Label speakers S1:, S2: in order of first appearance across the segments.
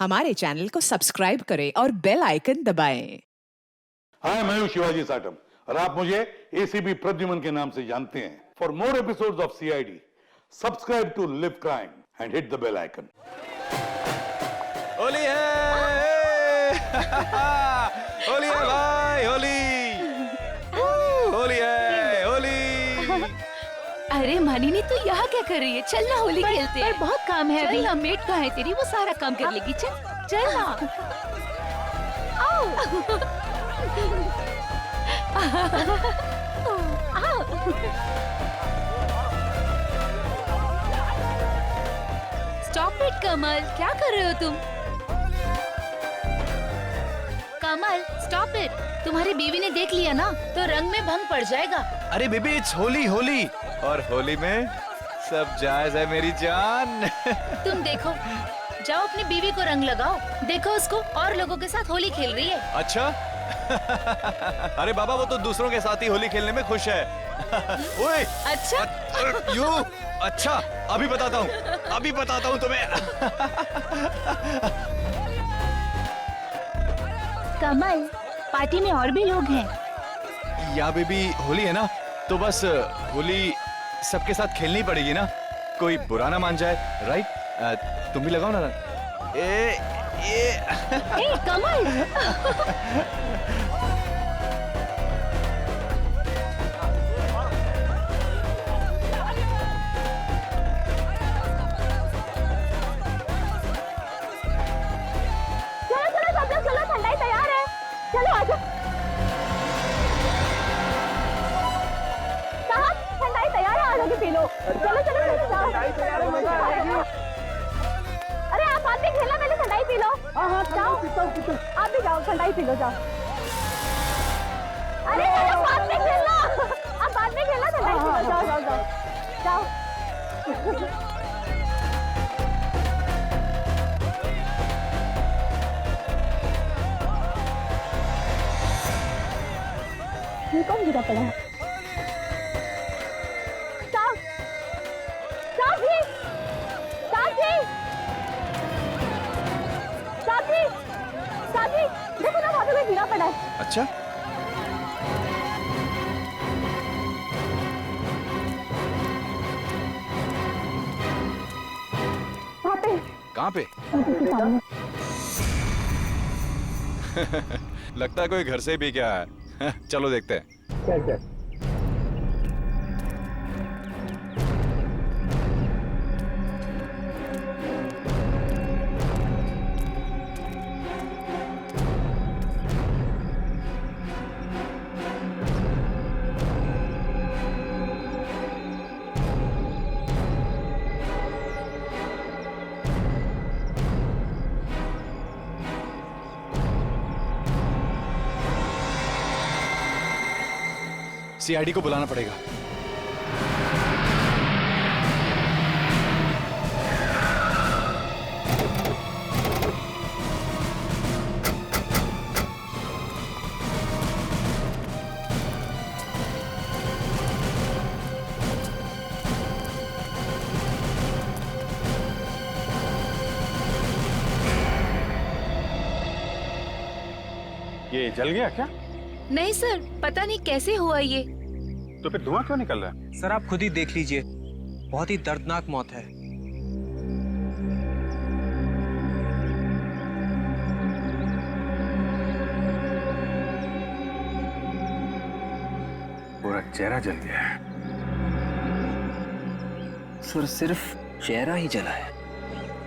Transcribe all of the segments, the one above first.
S1: हमारे चैनल को सब्सक्राइब करें और बेल आइकन दबाएं।
S2: हाय, मैं हूं शिवाजी साटम और आप मुझे एसीपी प्रद्युमन के नाम से जानते हैं। For more episodes of CID, subscribe to Live Crime and hit the bell icon.
S3: Holi है होली है भाई, होली होली है, होली।
S4: अरे मानिनी तू यहाँ क्या कर रही है? चल ना होली खेलते हैं।
S5: बहुत काम है अभी।
S4: चल ना, मेट कहाँ है तेरी? वो सारा काम कर लेगी। चल चल ना। आओ। स्टॉप इट कमल, क्या कर रहे हो तुम? कमल स्टॉप इट। तुम्हारी बीवी ने देख लिया ना तो रंग में भंग पड़ जाएगा।
S3: अरे बेबी, इट्स होली, होली और होली में सब जायज है मेरी जान।
S4: तुम देखो, जाओ अपनी बीवी को रंग लगाओ। देखो उसको और लोगों के साथ होली खेल रही है।
S3: अच्छा। अरे बाबा, वो तो दूसरों के साथ ही होली खेलने में खुश है। ओए,
S4: अच्छा
S3: यू अच्छा, अभी बताता हूँ तुम्हें।
S5: कमल, पार्टी में और भी लोग हैं।
S3: या बेबी, होली है ना, तो बस होली सबके साथ खेलनी पड़ेगी ना, कोई बुरा ना मान जाए, राइट? तुम भी लगाओ ना। ए
S5: कमल। चलो ठंडाई तैयार है, चलो आजा। ठंडाई तैयार है, आजा के पी लो। चलो अरे आप बाद में खेलना, पहले ठंडाई पी लो। हाँ जाओ, आप भी जाओ, ठंडाई पी लो, जाओ। अरे चलो बाद में खेलना, आप बाद में खेलना, ठंडाई पी लो, जाओ जाओ जाओ जाओ। ये कौन गिरा पड़ा है? देखो ना, वहाँ पे गिरा पड़ा है।
S3: अच्छा,
S5: वहाँ पे।
S3: कहाँ पे? लगता है कोई घर से भी क्या है। चलो देखते हैं।
S2: चल।
S3: सीआईडी को बुलाना पड़ेगा।
S6: ये जल गया क्या?
S4: नहीं सर, पता नहीं कैसे हुआ ये।
S6: तो फिर धुआं क्यों निकल रहा है?
S7: सर आप खुद ही देख लीजिए, बहुत ही दर्दनाक मौत है।
S6: पूरा चेहरा जल गया है।
S8: सर सिर्फ चेहरा ही जला है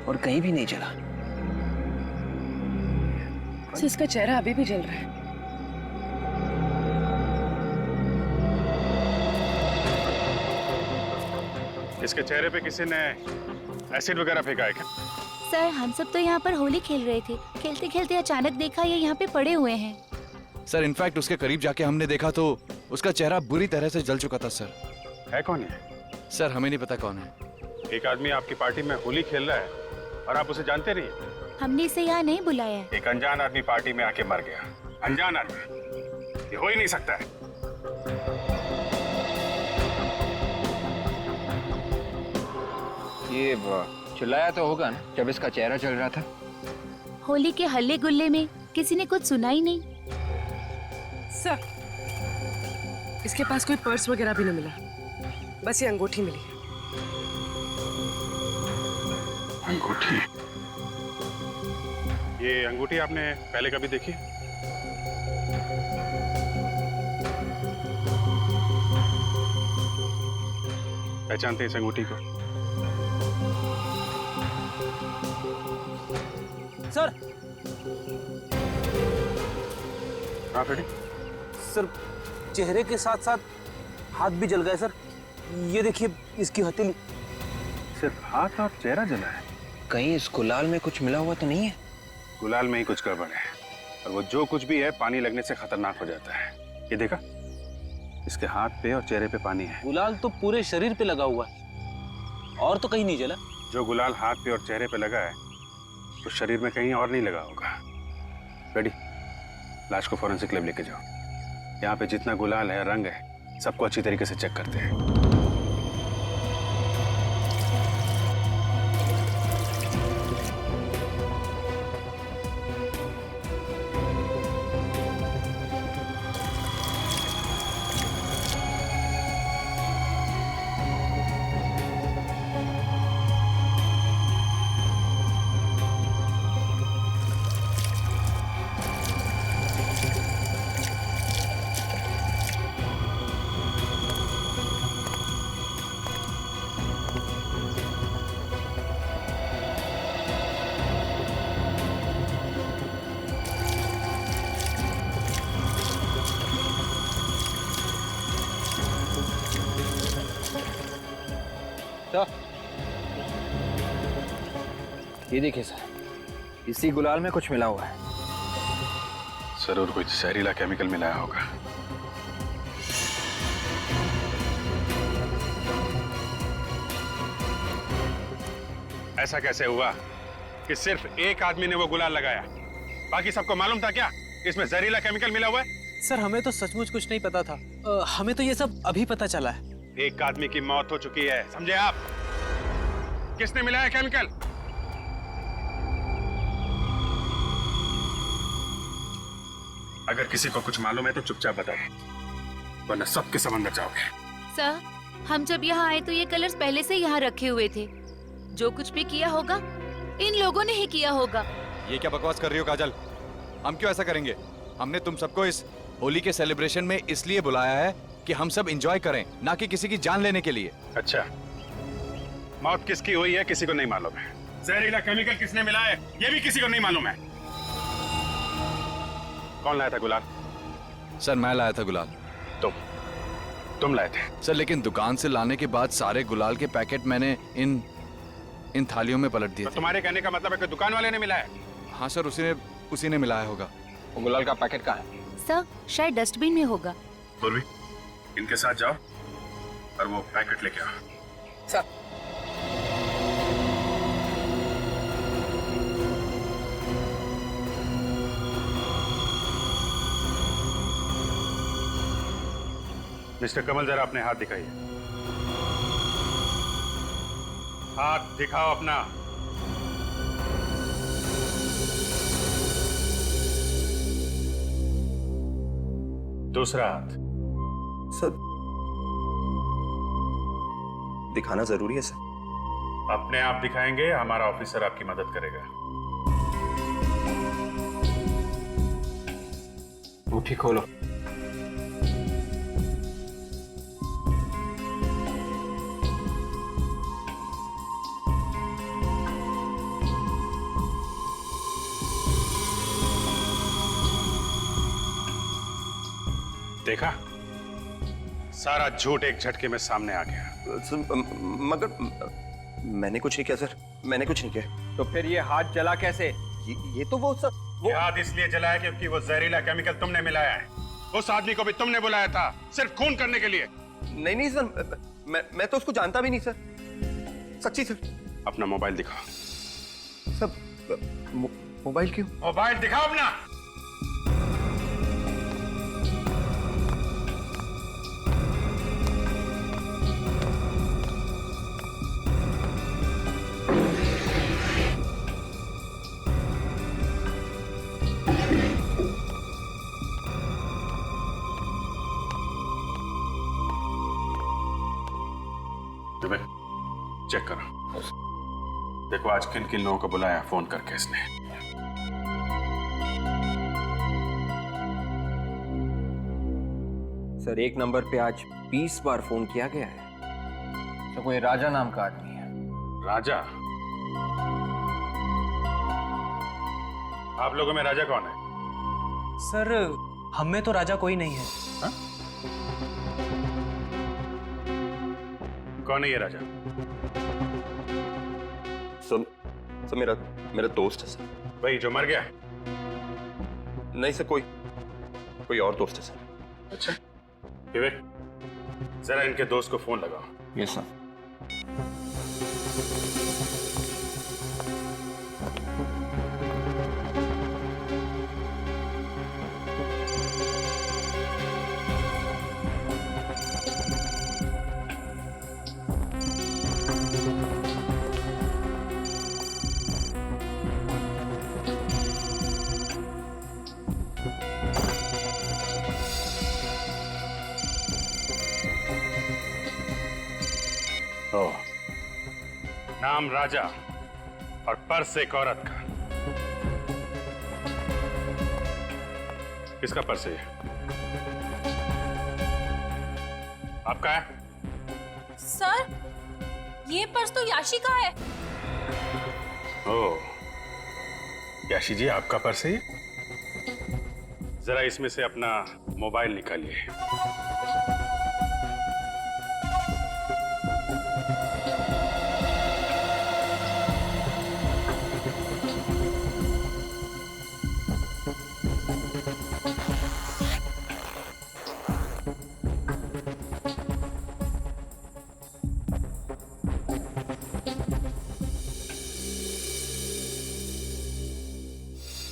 S8: और कहीं भी नहीं जला।
S5: इसका चेहरा अभी भी जल रहा है।
S6: इसके चेहरे पे किसी ने एसिड वगैरह फेंका है क्या?
S4: सर हम सब तो यहाँ पर होली खेल रहे थे, खेलते खेलते अचानक देखा ये यहाँ पे पड़े हुए हैं।
S3: सर इनफैक्ट उसके करीब जाके हमने देखा तो उसका चेहरा बुरी तरह से जल चुका था। सर
S6: है कौन है?
S3: सर हमें नहीं पता कौन है।
S6: एक आदमी आपकी पार्टी में होली खेल रहा है और आप उसे जानते नहीं।
S4: हमने इसे यहाँ नहीं बुलाया है।
S6: एक अनजान आदमी पार्टी में आके मर गया। अनजान आदमी, ये हो ही नहीं सकता है।
S8: ये चिल्लाया तो होगा ना जब इसका चेहरा जल रहा था?
S4: होली के हल्ले गुल्ले में किसी ने कुछ सुना ही नहीं।
S9: सर, इसके पास कोई पर्स वगैरह भी नहीं मिला, बस ये अंगूठी मिली।
S6: अंगूठी? ये अंगूठी आपने पहले कभी देखी? पहचानते हैं इस अंगूठी को?
S7: सर,
S6: हाँ फ्रेडी?
S7: सर चेहरे के साथ साथ हाथ भी जल गए सर। ये देखिए इसकी हथेली।
S6: सिर्फ हाथ और चेहरा जला है?
S8: कहीं इस गुलाल में कुछ मिला हुआ तो नहीं है?
S6: गुलाल में ही कुछ गड़बड़ है, और वो जो कुछ भी है पानी लगने से खतरनाक हो जाता है। ये देखा, इसके हाथ पे और चेहरे पे पानी है।
S7: गुलाल तो पूरे शरीर पे लगा हुआ है और तो कहीं नहीं जला।
S6: जो गुलाल हाथ पे और चेहरे पे लगा है तो शरीर में कहीं और नहीं लगा होगा। रेडी, लाश को फॉरेंसिक लैब लेके जाओ। यहाँ पे जितना गुलाल है, रंग है, सबको अच्छी तरीके से चेक करते हैं।
S8: ये देखिए सर, इसी गुलाल में कुछ मिला हुआ है।
S6: जरूर कुछ जहरीला केमिकल मिलाया होगा। ऐसा कैसे हुआ कि सिर्फ एक आदमी ने वो गुलाल लगाया? बाकी सबको मालूम था क्या इसमें जहरीला केमिकल मिला हुआ है?
S7: सर हमें तो सचमुच कुछ नहीं पता था। हमें तो ये सब अभी पता चला है।
S6: एक आदमी की मौत हो चुकी है, समझे आप? किसने मिलाया केमिकल? अगर किसी को कुछ मालूम है तो चुपचाप बता दे, वरना सबके समंदर जाओगे।
S4: सर, हम जब यहाँ आए तो ये कलर्स पहले से यहाँ रखे हुए थे। जो कुछ भी किया होगा इन लोगों ने ही किया होगा।
S3: ये क्या बकवास कर रही हो काजल? हम क्यों ऐसा करेंगे? हमने तुम सबको इस होली के सेलिब्रेशन में इसलिए बुलाया है कि हम सब एंजॉय करें, ना कि किसी की जान लेने के लिए।
S6: अच्छा, मौत किसकी हुई है किसी को नहीं मालूम है। जहरीला केमिकल किसने मिलाया है ये भी किसी को नहीं मालूम है। कौन लाया था गुलाल?
S3: सर मैं लाया था गुलाल।
S6: तुम लाए थे?
S3: सर लेकिन दुकान से लाने के बाद सारे गुलाल के पैकेट मैंने इन थालियों में पलट दिए
S6: तो
S3: थे।
S6: तुम्हारे कहने का मतलब है कि दुकान वाले ने मिलाया?
S3: हाँ सर, उसी ने मिलाया होगा।
S8: वो गुलाल का पैकेट कहाँ है?
S4: सर शायद डस्टबिन में होगा।
S6: पूर्वी, इनके साथ जाओ और वो पैकेट लेके आओ।
S8: सर,
S6: मिस्टर कमल, जरा अपने हाथ दिखाइए। हाथ दिखाओ अपना। दूसरा हाथ।
S10: सर, दिखाना जरूरी है सर?
S6: अपने आप दिखाएंगे, हमारा ऑफिसर आपकी मदद करेगा।
S8: मुट्ठी खोलो।
S6: देखा, सारा झूठ एक झटके में सामने आ गया।
S10: मगर मैंने कुछ नहीं किया सर, मैंने कुछ नहीं किया।
S8: तो फिर ये हाथ जला कैसे?
S10: ये तो वो सर, वो
S6: ये हाथ इसलिए जलाया क्योंकि वो जहरीला केमिकल तुमने मिलाया है। उस आदमी को भी तुमने बुलाया था सिर्फ खून करने के लिए।
S10: नहीं सर, मैं तो उसको जानता भी नहीं सर, सच्ची सर।
S6: अपना मोबाइल दिखाओ।
S10: सर मोबाइल क्यों?
S6: मोबाइल दिखाओ अपना। चेक करो। देखो आज किन किन लोगों को बुलाया फोन करके इसने।
S8: सर एक नंबर पे आज 20 बार फोन किया गया है। तो कोई राजा नाम का आदमी है।
S6: राजा? आप लोगों में राजा कौन है?
S7: सर हम में तो राजा कोई नहीं है।
S6: हा? कौन है ये राजा?
S10: सर मेरा दोस्त है सर।
S6: भाई जो मर गया है?
S10: नहीं सर, कोई और दोस्त है सर।
S6: अच्छा विवेक, जरा इनके दोस्त को फोन लगाओ।
S8: Yes sir.
S6: नाम राजा और पर्स एक औरत का। किसका पर्स है ये? आपका है?
S5: सर ये पर्स तो याशी का है।
S6: ओह, याशी जी आपका पर्स है ये? जरा इसमें से अपना मोबाइल निकालिए।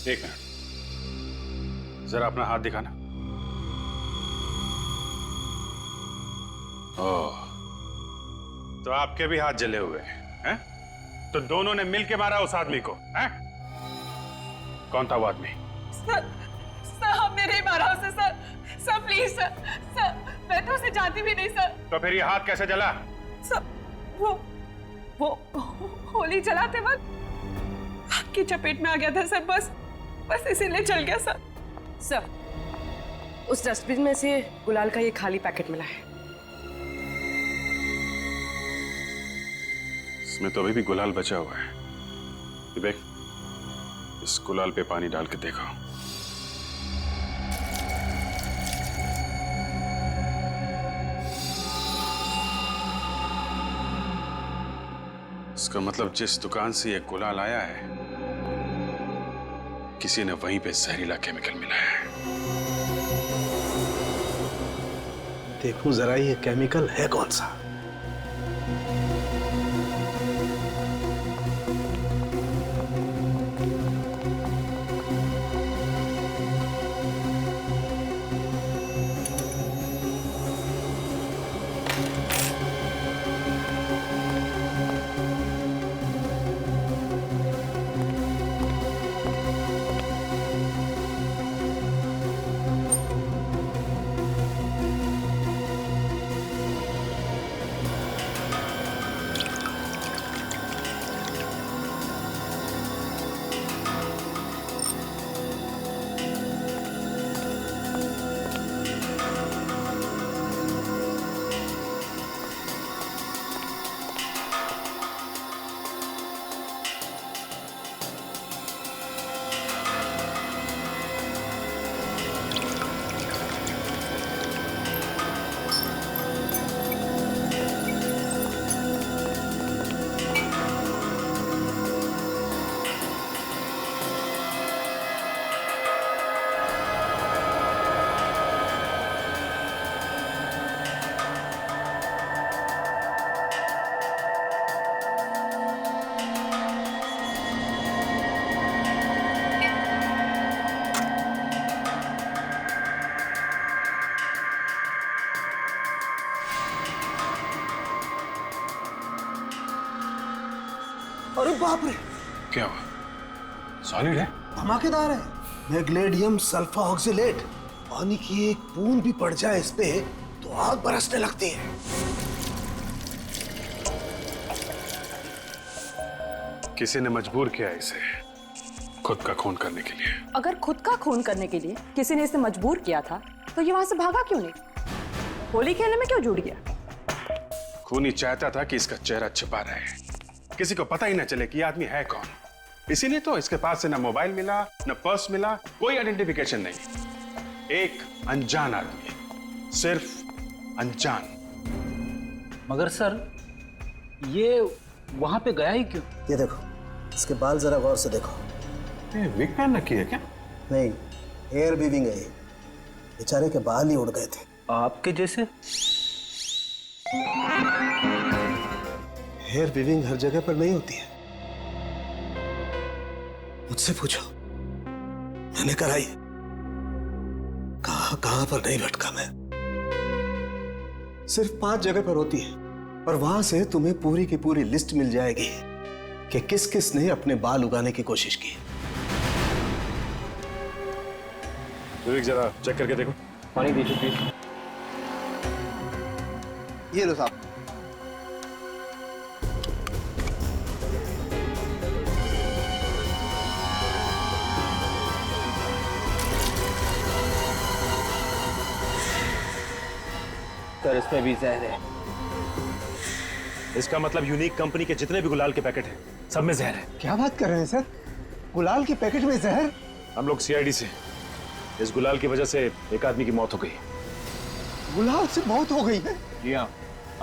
S6: एक मिनट, जरा अपना हाथ दिखाना। ओह, तो आपके भी हाथ जले हुए हैं? तो दोनों ने मिलके मारा उस आदमी को, हैं? कौन था वो आदमी?
S9: सर हमने नहीं मारा उसे सर। सर प्लीज सर मैं तो उसे जानती भी नहीं सर।
S6: तो फिर ये हाथ कैसे जला?
S9: सर वो होली जलाते वक्त आग की चपेट में आ गया था सर। बस इसीलिए चल गया सर। उस डस्टबिन में से गुलाल का ये खाली पैकेट मिला है।
S6: इसमें तो अभी भी गुलाल बचा हुआ है। विवेक, इस गुलाल पे पानी डाल के देखो। इसका मतलब जिस दुकान से ये गुलाल आया है, किसी ने वहीं पे जहरीला केमिकल मिलाया है।
S7: देखूं जरा ये केमिकल है कौन सा।
S11: अरे बाप रे,
S6: क्या हुआ? सॉलिड है?
S11: धमाकेदार है। Magnesium sulpha oxalate. पानी की एक बूंद भी पड़ जाए इस पे तो आग बरसने लगती है।
S6: किसी ने मजबूर किया इसे खुद का खून करने के लिए।
S9: अगर खुद का खून करने के लिए किसी ने इसे मजबूर किया था तो ये वहां से भागा क्यों नहीं? होली खेलने में क्यों जुड़ गया?
S6: खूनी चाहता था कि इसका चेहरा छिपा रहे, किसी को पता ही ना चले कि ये आदमी है कौन। इसीलिए तो इसके पास से ना मोबाइल मिला, ना पर्स मिला, कोई आइडेंटिफिकेशन नहीं। एक अनजान आदमी, सिर्फ अनजान।
S7: मगर सर ये वहां पे गया ही क्यों?
S11: ये देखो, इसके बाल जरा गौर से देखो।
S6: ये विग पहन रखी है क्या?
S11: नहीं, हेयर वीविंग है ये। बेचारे के बाल ही उड़ गए थे।
S7: आपके जैसे?
S11: हेयर वीविंग हर जगह पर नहीं होती है, मुझसे पूछो, मैंने कराई है। कहां पर नहीं भटका मैं। सिर्फ 5 जगह पर होती है और वहां से तुम्हें पूरी की पूरी लिस्ट मिल जाएगी कि किस किस ने अपने बाल उगाने की कोशिश की।
S6: विवेक जरा चेक करके देखो।
S8: पानी दीजिए प्लीज।
S10: ये लो साहब।
S7: सर इसमें भी जहर है।
S6: इसका मतलब यूनिक कंपनी के जितने भी गुलाल के पैकेट हैं, सब में जहर है।
S11: क्या बात कर रहे हैं सर? गुलाल के पैकेट में जहर?
S6: हम लोग सीआईडी से, इस गुलाल की वजह से एक आदमी की मौत हो गई।
S11: गुलाल से मौत हो गई है?
S8: जी हाँ,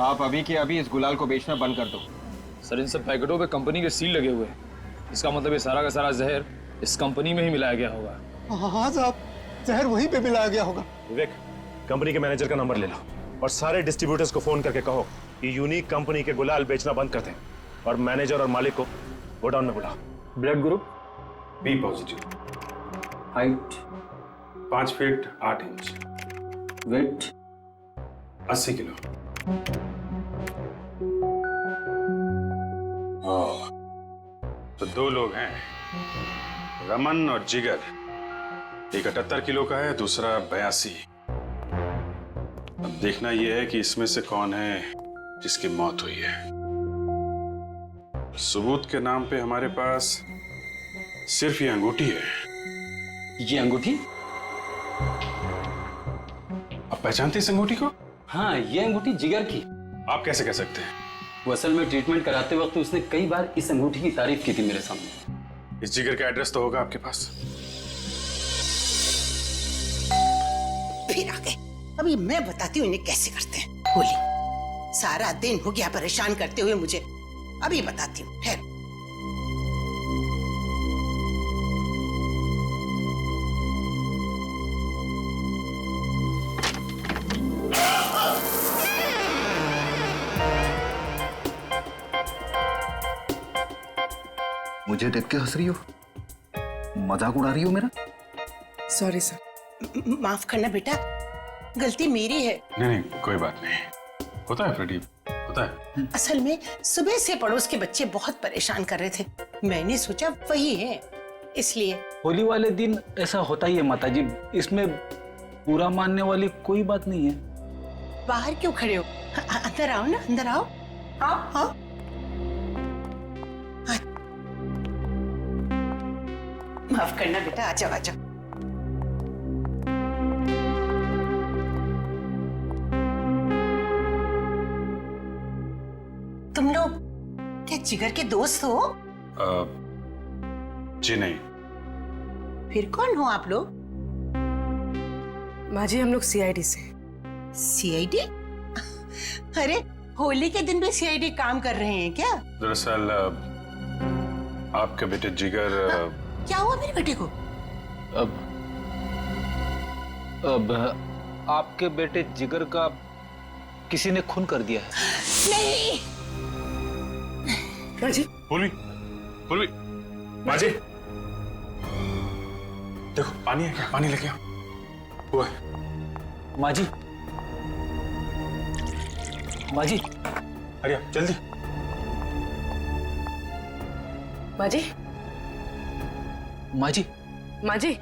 S8: आप अभी के अभी इस गुलाल को बेचना बंद कर दो।
S12: सर इन सब पैकेटों पे कंपनी के सील लगे हुए हैं। इसका मतलब ये सारा का सारा जहर इस कंपनी में ही मिलाया गया होगा।
S11: हाँ साहब, जहर वहीं पे मिलाया गया होगा।
S6: विवेक, कंपनी के मैनेजर का नंबर ले लो और सारे डिस्ट्रीब्यूटर्स को फोन करके कहो कि यूनिक कंपनी के गुलाल बेचना बंद कर दें और मैनेजर और मालिक को गोडाउन में बुलाओ।
S8: Blood group
S6: B positive.
S8: Height
S6: 5 feet 8 inch.
S8: Weight
S6: 80 kilo. तो 2 लोग हैं, रमन और जिगर। एक 78 किलो का है, दूसरा 82। अब देखना यह है कि इसमें से कौन है जिसकी मौत हुई है। सबूत के नाम पे हमारे पास सिर्फ ये अंगूठी है।
S7: ये अंगूठी?
S6: आप पहचानते इस अंगूठी को?
S7: हाँ, ये अंगूठी जिगर की।
S6: आप कैसे कह सकते हैं?
S7: वो असल में ट्रीटमेंट कराते वक्त उसने कई बार इस अंगूठी की तारीफ की थी मेरे सामने।
S6: इस जिगर का एड्रेस तो होगा आपके पास।
S13: फिर आ गए। अभी मैं बताती हूँ इन्हें कैसे करते हैं। होली, सारा दिन हो गया परेशान करते हुए मुझे। अभी बताती हूँ। ठहरो।
S11: मुझे देख के हंस रही हो? मजाक उड़ा रही हो मेरा?
S13: Sorry sir. माफ करना बेटा, गलती मेरी है।
S6: नहीं, कोई बात नहीं, होता है फ्रेडी, होता है।
S13: असल में सुबह से पड़ोस के बच्चे बहुत परेशान कर रहे थे। मैंने सोचा वही है, इसलिए।
S7: होली वाले दिन ऐसा होता ही है माताजी, इसमें बुरा मानने वाली कोई बात नहीं है।
S13: बाहर क्यों खड़े हो? अंदर आओ ना, अंदर आओ। आओ आओ। माफ करना बेटा, आ जाओ आ जाओ। तुम लोग क्या जिगर के दोस्त हो?
S6: जी नहीं।
S13: फिर कौन हो आप लोग?
S9: माँ जी, हम लोग सीआईडी से।
S13: सीआईडी? अरे होली के दिन भी सीआईडी काम कर रहे हैं क्या?
S6: दरअसल आपके बेटे जिगर।
S13: क्या हुआ मेरे बेटे को?
S7: अब आपके बेटे जिगर का किसी ने खून कर दिया है।
S13: नहीं।
S9: माँ जी,
S6: पूर्वी, माँ जी, देखो पानी है क्या? पानी लेके आओ। वो है।
S7: माँ जी, माँ जी,
S6: अरे जल्दी।
S9: माँ जी,
S7: माँ जी,
S9: माँ जी।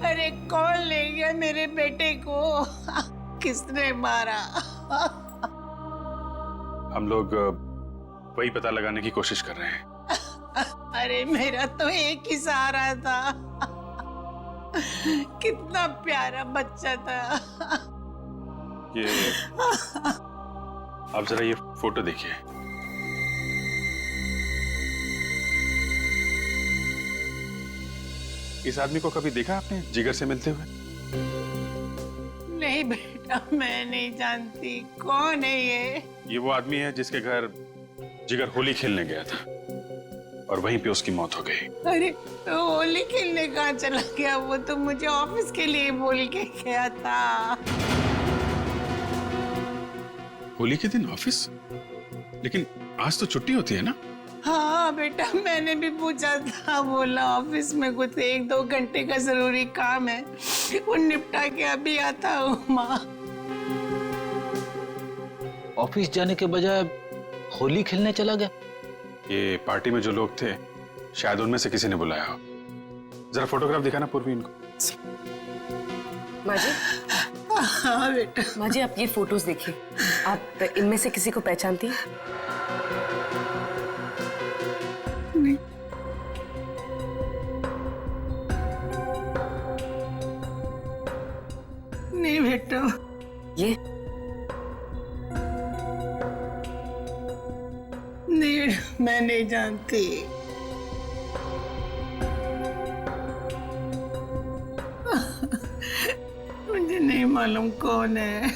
S13: अरे कौन मेरे बेटे को किसने मारा?
S6: हम लोग वही पता लगाने की कोशिश कर रहे हैं।
S13: अरे मेरा तो एक ही सहारा था, कितना प्यारा बच्चा था।
S6: ये आप जरा ये फोटो देखिए। इस आदमी को कभी देखा आपने जिगर से मिलते हुए?
S13: नहीं बेटा, मैं नहीं जानती। कौन है
S6: ये वो आदमी है जिसके घर जिगर होली खेलने गया था और वहीं पे उसकी मौत हो गई।
S13: अरे तो होली खेलने कहाँ चला गया? वो तो मुझे ऑफिस के लिए बोल के गया था।
S6: होली के दिन ऑफिस? लेकिन आज तो छुट्टी होती है ना?
S13: हाँ बेटा, मैंने भी पूछा था, बोला ऑफिस में कुछ 1-2 घंटे का जरूरी काम है, वो निपटा के अभी आता हूँ। माँ,
S7: ऑफिस जाने के बजाय होली खेलने चला गया?
S6: ये पार्टी में जो लोग थे शायद उनमें से किसी ने बुलाया हो। जरा फोटोग्राफ दिखाना पूर्वी इनको।
S9: माँ जी।
S13: हाँ बेटा।
S9: माँ जी, आप ये फोटोज देखिए, आप इनमें से किसी को पहचानती हैं?
S13: नहीं बेटा।
S9: ये
S13: नहीं, मैं नहीं जानती। मुझे नहीं मालूम कौन है।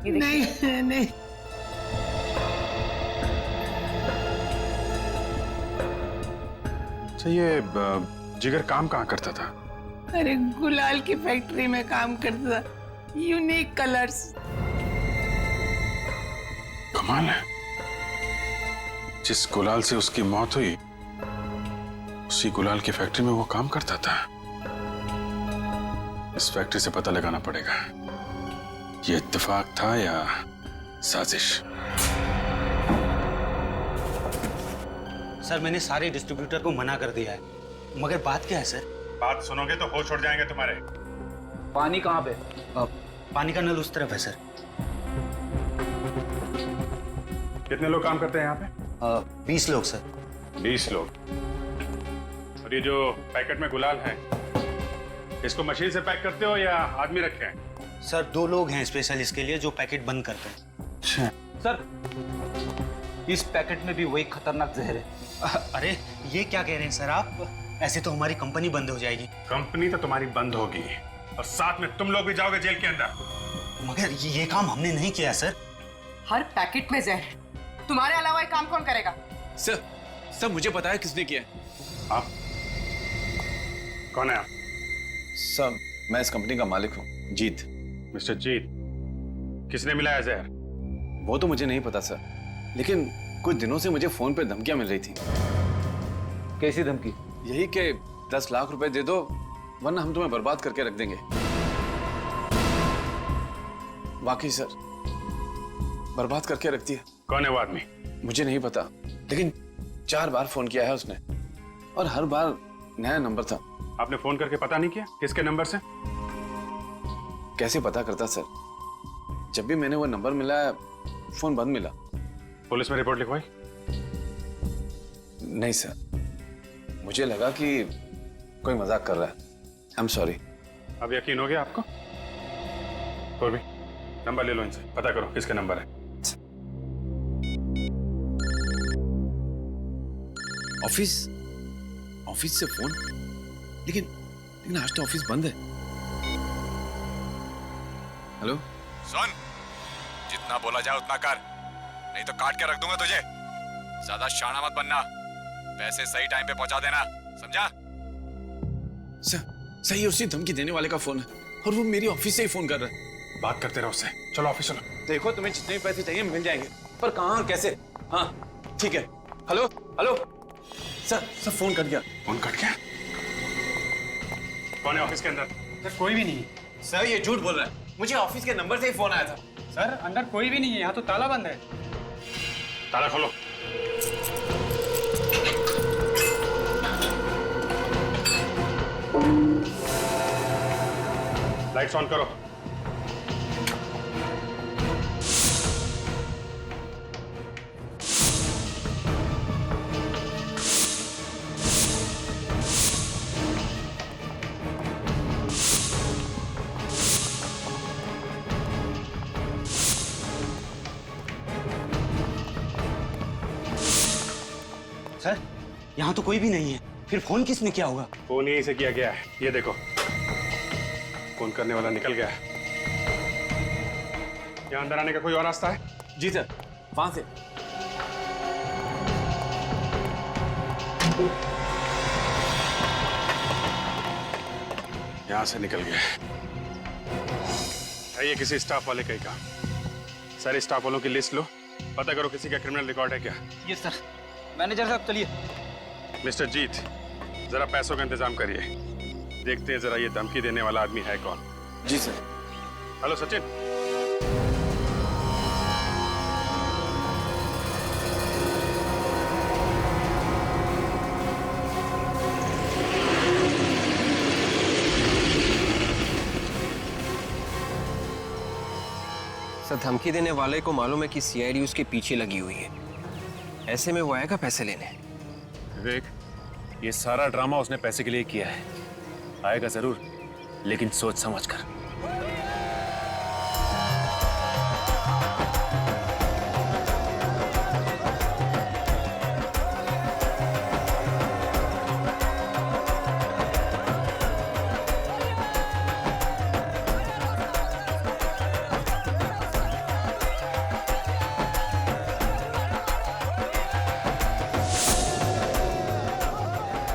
S13: नहीं नहीं।
S6: अच्छा, ये जिगर काम कहाँ करता था?
S13: अरे गुलाल की फैक्ट्री में काम करता था, यूनिक कलर्स।
S6: कमाल है, जिस गुलाल से उसकी मौत हुई उसी गुलाल की फैक्ट्री में वो काम करता था। इस फैक्ट्री से पता लगाना पड़ेगा ये इत्तेफाक था या साजिश।
S7: सर, मैंने सारे डिस्ट्रीब्यूटर को मना कर दिया है, मगर बात क्या है सर?
S6: बात सुनोगे तो होश उड़ जाएंगे तुम्हारे।
S7: पानी कहाँ पे? पानी का नल उस तरफ है सर।
S6: कितने लोग काम करते हैं यहाँ पे?
S7: 20 लोग सर।
S6: 20 लोग। और ये जो पैकेट में गुलाल है, इसको मशीन से पैक करते हो या आदमी रखे हैं?
S7: सर, 2 लोग हैं स्पेशल इसके लिए जो पैकेट बंद करते हैं।
S6: अच्छा
S7: सर, इस पैकेट में भी वही खतरनाक जहर है। अरे ये क्या कह रहे हैं सर आप? ऐसे तो हमारी कंपनी बंद हो जाएगी।
S6: कंपनी तो तुम्हारी बंद होगी और साथ में तुम लोग भी जाओगे जेल के अंदर।
S7: मगर ये काम हमने नहीं किया सर।
S9: हर पैकेट में जहर, तुम्हारे अलावा ये काम कौन करेगा?
S3: सर मुझे पता है किसने किया है।
S6: आप कौन है? आप?
S3: सर, मैं इस कंपनी का मालिक हूँ, जीत।
S6: मिस्टर जीत, किसने मिलाया जहर?
S3: वो तो मुझे नहीं पता सर, लेकिन कुछ दिनों से मुझे फोन पे धमकियां मिल रही थी।
S7: कैसी धमकी?
S3: यही कि 10 लाख रुपए दे दो वरना हम तुम्हें बर्बाद करके रख देंगे। वाकई सर, बर्बाद करके रख दिया।
S6: कौन है वो आदमी?
S3: मुझे नहीं पता, लेकिन 4 बार फोन किया है उसने और हर बार नया नंबर था।
S6: आपने फोन करके पता नहीं किया किसके नंबर से?
S3: कैसे पता करता सर? जब भी मैंने वो नंबर मिला फोन बंद मिला।
S6: पुलिस में रिपोर्ट लिखवाई?
S3: नहीं सर, मुझे लगा कि कोई मजाक कर रहा है। I am sorry.
S6: अब यकीन हो गया आपको? कोई भी नंबर ले लो इनसे, पता करो किसका नंबर है।
S3: ऑफिस से फोन, लेकिन आज तो ऑफिस बंद है। हेलो, सुन, जितना बोला जाए उतना कर, नहीं तो काट के रख दूंगा तुझे। ज्यादा शाना मत बनना, पैसे सही टाइम पे पहुंचा देना, समझा? सही उसी धमकी देने वाले का फोन है और वो मेरी ऑफिस से ही फोन कर रहा है।
S6: बात करते रहो उससे। चलो ऑफिस चलो।
S3: देखो, तुम्हें जितने भी पैसे चाहिए मिल जाएंगे, पर कहाँ कैसे? हाँ ठीक है। Hello hello sir phone cut गया।
S6: फोन कट गया? कौन है ऑफिस के अंदर?
S7: सर, कोई भी नहीं है।
S3: सर ये झूठ बोल रहा है, मुझे ऑफिस के नंबर से ही फोन आया था।
S7: सर, अंदर कोई भी नहीं है, यहाँ तो ताला बंद है।
S6: ताला खोलो। लाइट्स ऑन करो।
S7: सर, यहाँ तो कोई भी नहीं है। फिर फोन किसने किया होगा?
S6: फोन यहीं से किया गया है। ये देखो, फोन करने वाला निकल गया है। यहाँ अंदर आने का कोई और रास्ता है?
S12: जी सर, वहां से।
S6: यहाँ से निकल गया है। ये किसी स्टाफ वाले का ही काम। सारे स्टाफ वालों की लिस्ट लो, पता करो किसी का क्रिमिनल रिकॉर्ड है क्या।
S7: ये सर। मैनेजर साहब चलिए।
S6: मिस्टर जीत, जरा पैसों का इंतजाम करिए। देखते हैं जरा ये धमकी देने वाला आदमी है कौन।
S12: जी सर।
S6: हेलो सचिन।
S8: सर, धमकी देने वाले को मालूम है कि सीआईडी उसके पीछे लगी हुई है। ऐसे में वो आएगा पैसे लेने।
S6: विवेक, ये सारा ड्रामा उसने पैसे के लिए किया है। आएगा जरूर, लेकिन सोच समझ कर।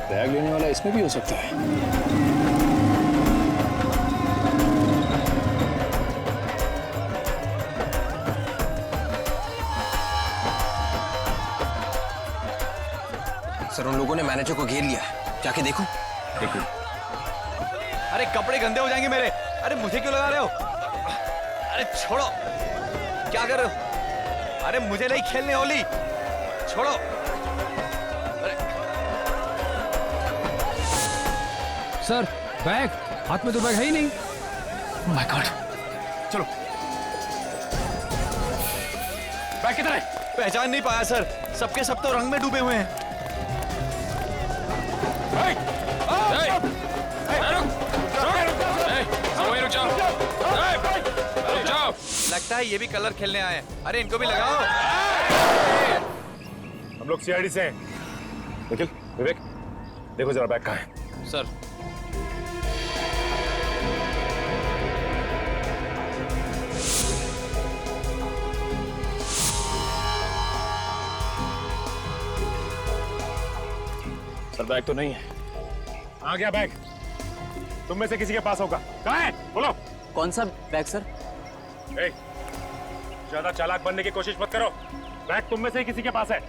S12: बैग लेने वाला इसमें भी हो सकता है।
S8: सर, उन लोगों ने मैनेजर को घेर लिया। जाके देखो।
S6: देखो।
S3: अरे कपड़े गंदे हो जाएंगे मेरे। अरे मुझे क्यों लगा रहे हो? अरे छोड़ो, क्या कर रहे हो? अरे मुझे नहीं खेलने होली, छोड़ो।
S12: सर, बैग हाथ में तो बैग है ही नहीं।
S3: Oh my God, चलो। बैग किधर है? पहचान नहीं पाया सर, सबके सब तो रंग में डूबे हुए हैं। लगता है ये भी कलर खेलने आए हैं। अरे इनको भी लगाओ।
S6: हम लोग सीआईडी से हैं। निखिल, विवेक, देखो जरा बैग कहाँ है।
S12: सर, सर बैग तो नहीं है।
S6: आ गया बैग। तुम में से किसी के पास होगा। कहाँ है? बोलो।
S7: कौन सा बैग सर?
S6: ज्यादा चालाक बनने की कोशिश मत करो। बैग तुम में से ही किसी के पास है।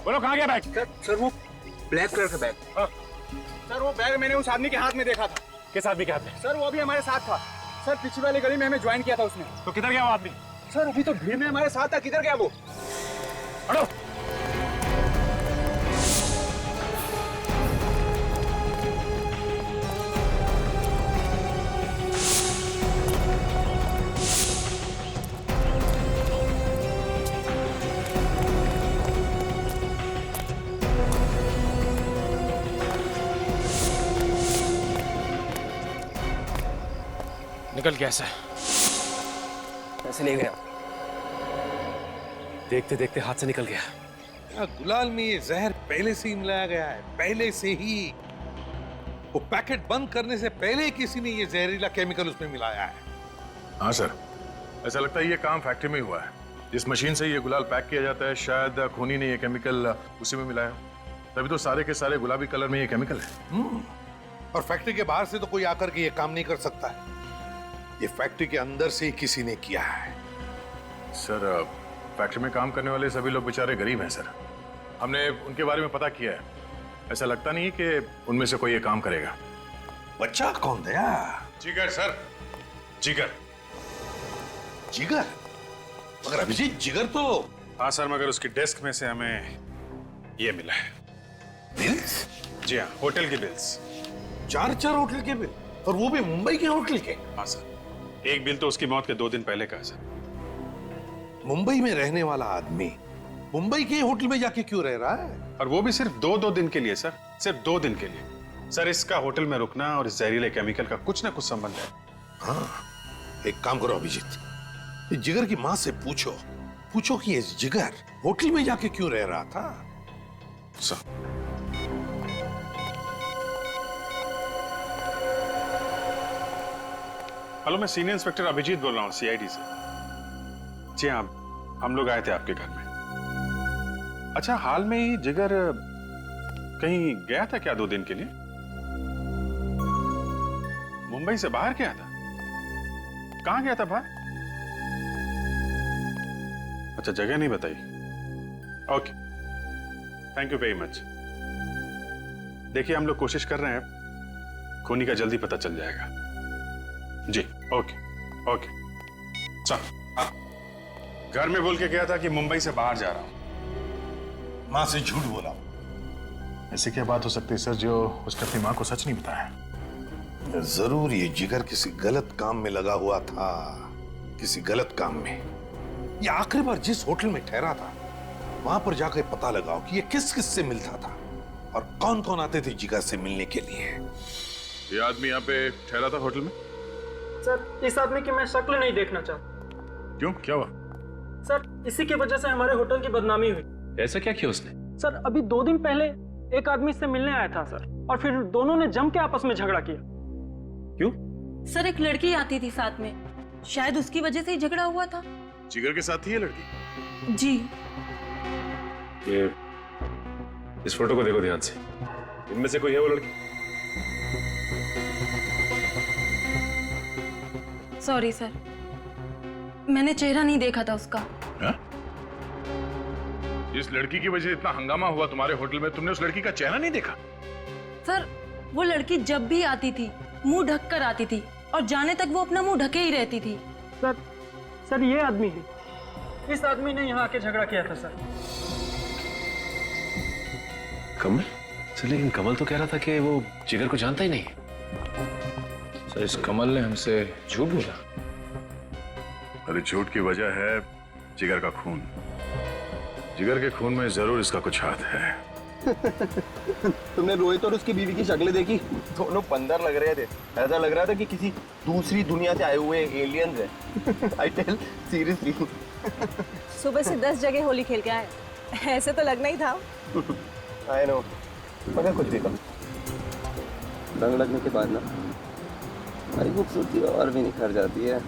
S6: बोलो कहाँ गया बैग?
S7: सर वो ब्लैक कलर का बैग।
S6: हाँ।
S7: सर वो बैग मैंने उस आदमी के हाथ में देखा था।
S6: किस आदमी के हाथ में?
S7: सर वो अभी हमारे साथ था। सर पिछली वाली गली में हमें ज्वाइन किया था उसने।
S6: तो किधर गया वो आदमी?
S7: सर अभी तो भीड़ में हमारे साथ था। किधर गया वो?
S6: हटो।
S12: निकल गया सर।
S8: पैसे ले गया।
S6: देखते देखते हाथ से निकल गया।
S2: गुलाल में ये जहर पहले से ही मिलाया गया है, पहले से ही। वो पैकेट बंद करने से पहले किसी ने ये जहरीला केमिकल उसमें मिलाया है।
S6: हाँ सर, ऐसा लगता है ये काम फैक्ट्री में ही हुआ है। जिस मशीन से ये गुलाल पैक किया जाता है, शायद खूनी ने ये केमिकल उसी में मिलाया। तभी तो सारे के सारे गुलाबी कलर में ये केमिकल है।
S2: और फैक्ट्री के बाहर से तो कोई आकर के ये काम नहीं कर सकता है। ये फैक्ट्री के अंदर से ही किसी ने किया है।
S6: सर, फैक्ट्री में काम करने वाले सभी लोग बेचारे गरीब हैं सर। हमने उनके बारे में पता किया है। ऐसा लगता नहीं कि उनमें से कोई ये काम करेगा।
S2: बच्चा कौन दया?
S6: जिगर सर, जिगर।
S2: जिगर? मगर अभिजीत, जिगर तो।
S6: हाँ सर, मगर उसकी डेस्क में से हमें ये मिला है।
S2: बिल्स?
S6: जी हाँ, होटल की बिल्स।
S11: 4 होटल के बिल, और वो भी मुंबई के होटल के।
S6: हाँ सर, एक बिल तो उसकी मौत के 2 दिन पहले का है सर।
S11: मुंबई में रहने वाला आदमी मुंबई के होटल में जाके क्यों रह रहा है?
S6: और वो भी सिर्फ 2 दिन के लिए सर, सिर्फ 2 दिन के लिए। सर इसका होटल में रुकना और इस जहरीले केमिकल का कुछ ना कुछ संबंध है।
S11: हाँ, एक काम करो अभिजीत, इस जिगर की माँ से पूछो कि इस जिगर होटल में जाके क्यों रह रहा था।
S6: सर हेलो, मैं सीनियर इंस्पेक्टर अभिजीत बोल रहा हूँ सीआईडी से। जी हाँ, हम लोग आए थे आपके घर में। अच्छा, हाल में ही जिगर कहीं गया था क्या 2 दिन के लिए? मुंबई से बाहर गया था? कहां गया था बाहर? अच्छा, जगह नहीं बताई। Okay, thank you very much. देखिए, हम लोग कोशिश कर रहे हैं, खूनी का जल्दी पता चल जाएगा। जी ओके ओके। चल, घर में बोल के गया था कि मुंबई से बाहर जा रहा हूं।
S11: माँ से झूठ बोला।
S6: ऐसी क्या बात हो सकती है सर जो उसने अपनी माँ को सच नहीं बताया?
S11: जरूर ये जिगर किसी गलत काम में लगा हुआ था, किसी गलत काम में। ये आखिरी बार जिस होटल में ठहरा था वहां पर जाकर पता लगाओ कि ये किस किस से मिलता था और कौन कौन आते थे जिगर से मिलने के लिए।
S6: ये आदमी यहाँ पे ठहरा था होटल में?
S14: सर, इस आदमी की मैं शक्ल नहीं देखना चाहता।
S6: क्यों, क्या हुआ?
S14: सर, इसी की वजह से हमारे होटल की बदनामी हुई।
S12: ऐसा क्या किया उसने?
S14: सर, अभी 2 दिन पहले एक आदमी इससे मिलने आया था सर, और फिर दोनों ने जम के आपस में झगड़ा किया।
S6: क्यों?
S15: सर, एक लड़की आती थी साथ में, शायद उसकी वजह से ही झगड़ा हुआ था।
S6: जिगर के साथ ही है लड़की?
S15: जी।
S12: ये इस फोटो को देखो ध्यान से, इनमें से कोई है वो लड़की?
S15: सॉरी सर, मैंने चेहरा नहीं देखा था उसका।
S6: हा? इस लड़की की वजह से इतना हंगामा हुआ तुम्हारे होटल में, तुमने उस लड़की का चेहरा नहीं देखा?
S15: सर, वो लड़की जब भी आती थी मुंह ढक कर आती थी, और जाने तक वो अपना मुंह ढके ही रहती थी।
S14: सर ये आदमी है, इस आदमी ने यहाँ आके झगड़ा किया था सर।
S12: कमल? सर, लेकिन कमल तो कह रहा था कि वो जिगर को जानता ही नहीं। सर, इस कमल ने हमसे झूठ बोला।
S6: अरे झूठ की वजह है जिगर का खून। जिगर के खून में जरूर इसका कुछ हाथ है।
S10: तुमने रोहित और उसकी बीवी की शक्लें देखी? दोनों बंदर लग रहे थे। ऐसा लग रहा था कि किसी दूसरी दुनिया से आए हुए एलियंस हैं। I tell seriously.
S5: सुबह से 10 जगह होली खेल के आए, ऐसे तो लगना ही था।
S10: आई नो, मगर कुछ भी कम। रंग लगने के बाद ना हमारी खूबसूरती और भी निखर जाती है।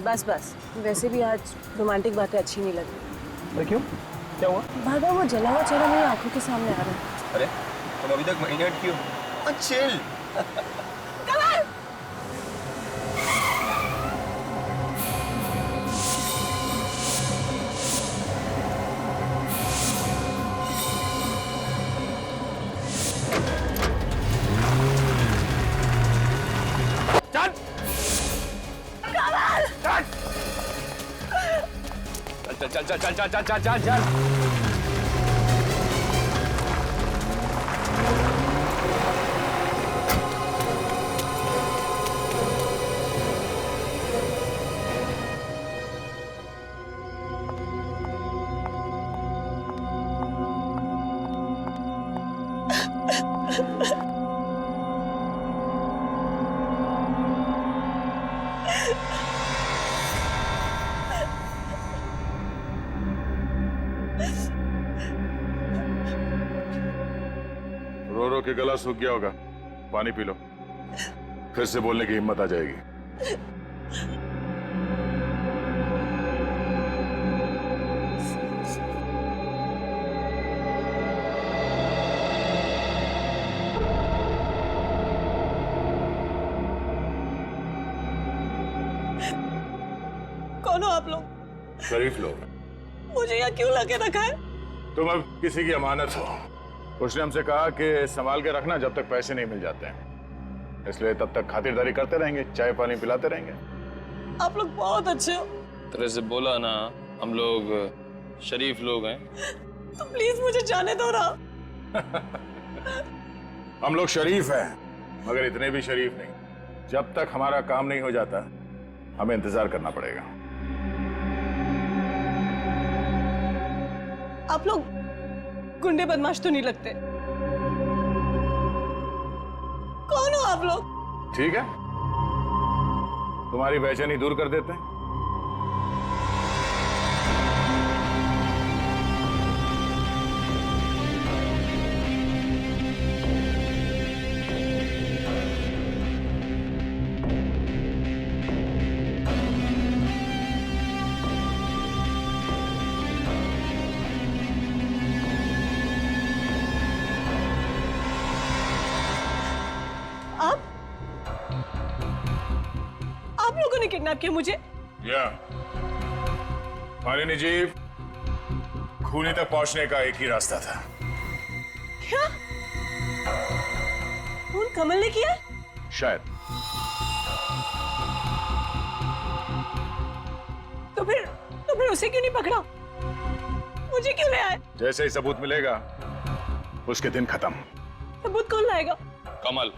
S5: बस बस, वैसे भी आज रोमांटिक बातें अच्छी नहीं लगती।
S10: तो क्यों, क्या हुआ?
S5: भागा वो जला हुआ चेहरा मेरी आंखों के सामने आ रहा है।
S10: अरे तुम अभी तक माइंड क्यों? चिल।
S3: चल चल चल चल चल चल चल चल।
S6: रो रो के गला सूख गया होगा, पानी पी लो, फिर से बोलने की हिम्मत आ जाएगी।
S5: कौन हो आप लोग?
S6: शरीफ लोग।
S5: मुझे यहाँ क्यों लगे रखा है?
S6: तुम अब किसी की अमानत हो। उसने हमसे कहा कि संभाल के रखना जब तक पैसे नहीं मिल जाते हैं, इसलिए तब तक खातिरदारी करते रहेंगे, चाय पानी पिलाते रहेंगे।
S5: आप लोग बहुत अच्छे हो।
S12: तरह से बोला ना, हम लोग शरीफ लोग हैं।
S5: तो प्लीज मुझे जाने दो ना।
S6: हम लोग शरीफ हैं,
S12: मगर इतने भी शरीफ नहीं। जब तक हमारा काम नहीं हो जाता हमें इंतजार करना पड़ेगा।
S9: आप लोग गुंडे बदमाश तो नहीं लगते। कौन हो आप लोग?
S12: ठीक है, तुम्हारी बेचैनी दूर कर देते हैं।
S9: आप लोगों ने किडनैप किया मुझे?
S12: या मालिनी जी, खूनी तक पहुंचने का एक ही रास्ता था।
S9: क्या? खून कमल ने किया?
S12: शायद।
S9: तो फिर उसे क्यों नहीं पकड़ा? मुझे क्यों ले आए?
S12: जैसे ही सबूत मिलेगा उसके दिन खत्म।
S9: सबूत कौन लाएगा?
S12: कमल,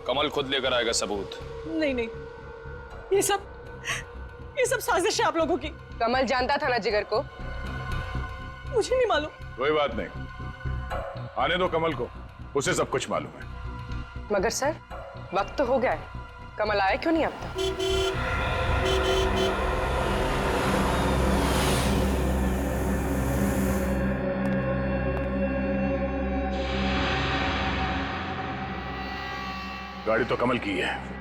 S12: कमल खुद लेकर आएगा सबूत।
S9: नहीं, ये सब साजिश है आप लोगों की।
S16: कमल जानता था ना जिगर को?
S9: मुझे नहीं मालूम।
S12: कोई बात नहीं, आने दो कमल को, उसे सब कुछ मालूम है।
S16: मगर सर, वक्त तो हो गया है, कमल आया क्यों नहीं अब तक?
S12: गाड़ी तो कमल की है।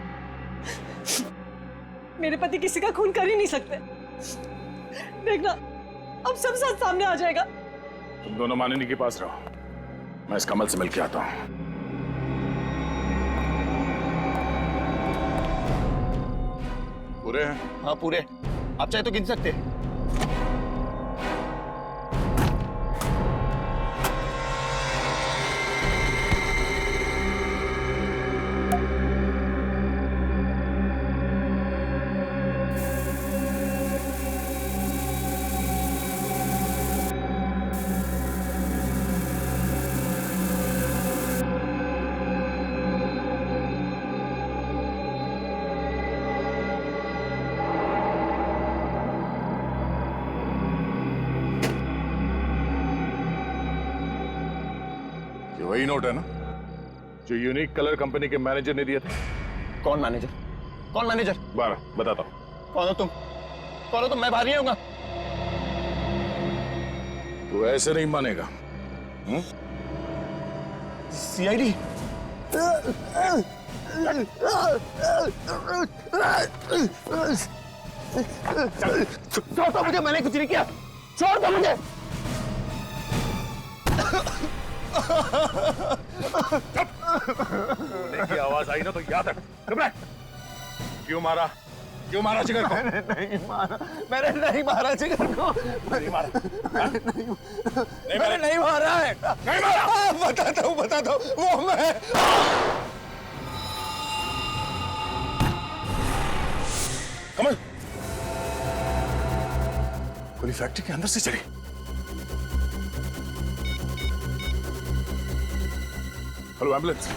S9: मेरे पति किसी का खून कर ही नहीं सकते। देखना, अब सब साथ सामने आ जाएगा।
S12: तुम दोनों मानिनी के पास रहो, मैं इस कमल से मिलके आता हूं। पूरे हैं?
S10: हाँ पूरे। आप चाहे तो गिन सकते हैं।
S12: वही नोट है ना जो यूनिक कलर कंपनी के मैनेजर ने दिया था?
S10: कौन मैनेजर? कौन मैनेजर?
S12: बताता हूं।
S10: कौन हो तुम? कौन हो तुम? मैं बाहर नहीं आऊंगा।
S12: तू ऐसे नहीं मानेगा।
S10: सीआईडी? छोड़ दो मुझे, मैंने कुछ नहीं किया। छोड़ दो मुझे।
S12: की आवाज आई ना तो याद रख। क्यों मारा? क्यों मारा जिगर को?
S10: मैंने नहीं मारा जिगर को।
S12: नहीं मारा?
S10: मैंने नहीं मारा है।
S12: नहीं मारा?
S10: बताता हूँ वो मैं।
S12: कमल, गोली फैक्ट्री के अंदर से चली। Hello ambulance.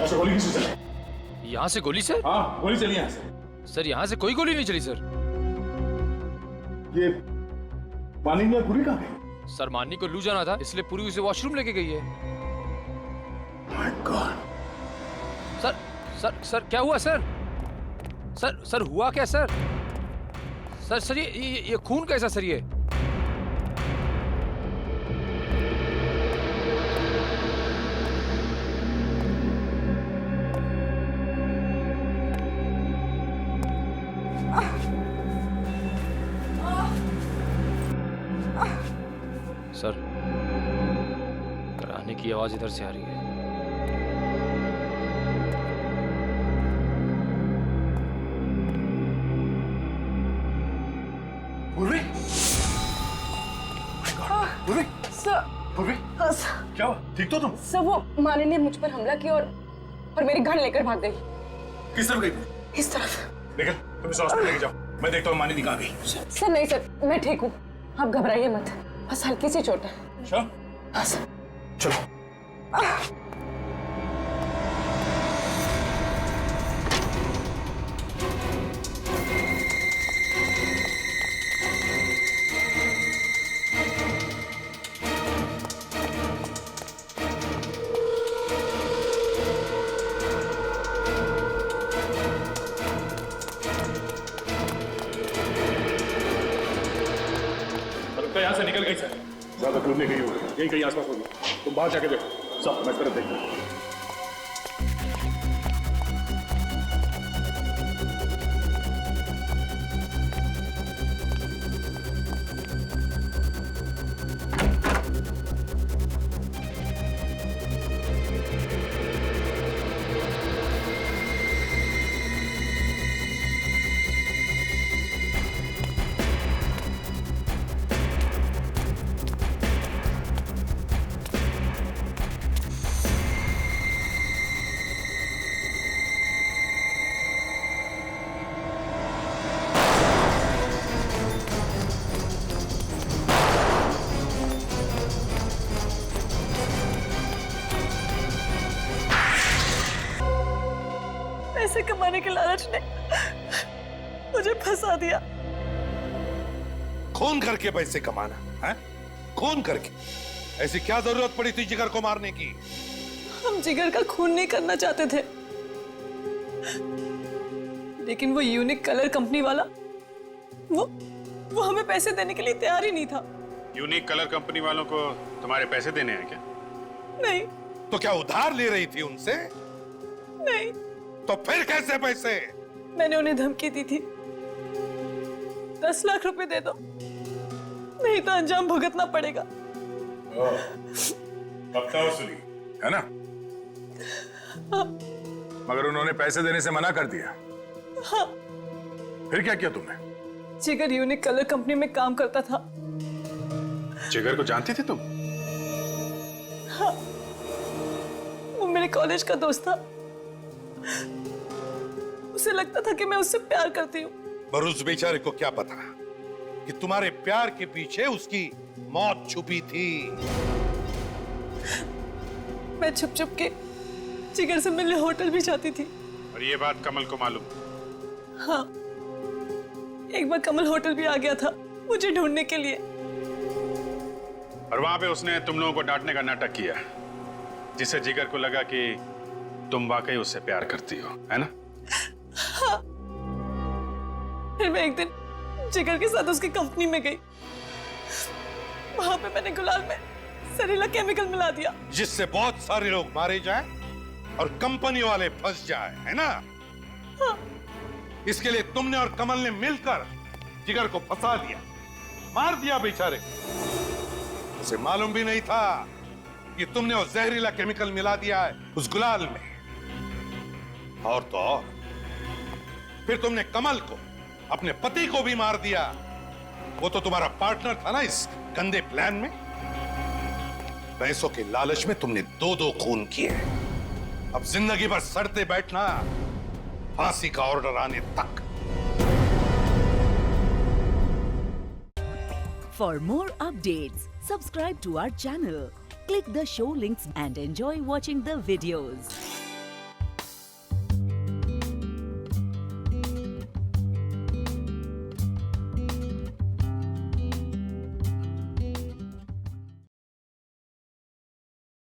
S12: गोली किससे चली?
S17: यहाँ से गोली से?
S12: हाँ, गोली चली यहाँ से।
S17: सर यहाँ से कोई गोली नहीं चली सर।
S12: ये मानिनी और पूरी कहाँ गई?
S17: सर माननी को लू जाना था, इसलिए पूरी उसे वॉशरूम लेके गई है।
S12: My God.
S17: सर क्या हुआ सर? सर हुआ क्या सर? सर ये खून कैसा सर ये? सर, कराने की आवाज इधर से आ रही है।
S11: पूर्वी, पूर्वी,
S16: सर,
S11: पूर्वी, क्या हुआ? ठीक तो तुम?
S16: सर वो माने ने मुझ पर हमला किया और मेरी गन लेकर भाग गई।
S11: किस तरफ गई?
S16: इस तरफ।
S11: लेकिन तुम इस हॉस्पिटल लेके जाओ, मैं देखता हूँ मानी निकाल गई।
S16: सर नहीं सर, मैं ठीक हूँ, आप घबराइए मत, बस हल्की सी चोट है।
S11: अच्छा?
S16: हाँ सर।
S11: चलो।
S6: यहाँ से निकल गई सर। ज्यादा दूर नहीं गई होगी, यही कहीं आसपास होगी। तुम बाहर जाके देखो। सब मैं तरफ देखता हूँ।
S9: पैसे कमाने के लालच ने मुझे फंसा दिया।
S11: खून करके पैसे कमाना है? खून करके? ऐसी क्या जरूरत पड़ी थी जिगर को मारने की?
S9: हम जिगर का खून नहीं करना चाहते थे, लेकिन वो यूनिक कलर कंपनी वाला वो हमें पैसे देने के लिए तैयार ही नहीं था।
S6: यूनिक कलर कंपनी वालों को तुम्हारे पैसे देने हैं क्या?
S9: नहीं।
S11: तो क्या उधार ले रही थी उनसे?
S9: नहीं।
S11: तो फिर कैसे पैसे?
S9: मैंने उन्हें धमकी दी थी, 10 लाख रुपए दे दो, नहीं तो अंजाम भुगतना पड़ेगा।
S6: हफ्ता वसूली है ना?
S9: हाँ।
S6: मगर उन्होंने पैसे देने से मना कर दिया।
S9: हाँ।
S6: फिर क्या किया तुमने?
S9: जिगर यूनिक कलर कंपनी में काम करता था।
S6: जिगर को जानती थी तुम?
S9: हाँ, वो मेरे कॉलेज का दोस्त था। उसे लगता था कि मैं उससे प्यार करती हूँ।
S11: पर उस बेचारे को क्या पता कि तुम्हारे प्यार के पीछे उसकी मौत छुपी थी।
S9: मैं छुप छुप के जिगर से मिलने होटल भी जाती थी।
S6: और ये बात कमल को मालूम?
S9: हाँ, एक बार कमल होटल भी आ गया था मुझे ढूंढने के लिए।
S6: और वहां पे उसने तुम लोगों को डांटने का नाटक किया, जिससे जिगर को लगा कि तुम वाकई उससे प्यार करती हो, है ना?
S9: हाँ। फिर मैं एक दिन जिगर के साथ उसकी कंपनी में गई। वहां पे मैंने गुलाल में जहरीला केमिकल मिला दिया,
S11: जिससे बहुत सारे लोग मारे जाएं और कंपनी वाले फंस जाएं, है ना?
S9: हाँ।
S11: इसके लिए तुमने और कमल ने मिलकर जिगर को फंसा दिया, मार दिया बेचारे। उसे मालूम भी नहीं था कि तुमने वो जहरीला केमिकल मिला दिया है उस गुलाल में। और तो और फिर तुमने कमल को, अपने पति को भी मार दिया। वो तो तुम्हारा पार्टनर था ना इस गंदे प्लान में। पैसों के लालच में तुमने 2-2 खून किए। अब जिंदगी भर सड़ते बैठना, फांसी का ऑर्डर आने तक।
S1: For more updates, subscribe to our channel, click the show links and enjoy watching the videos.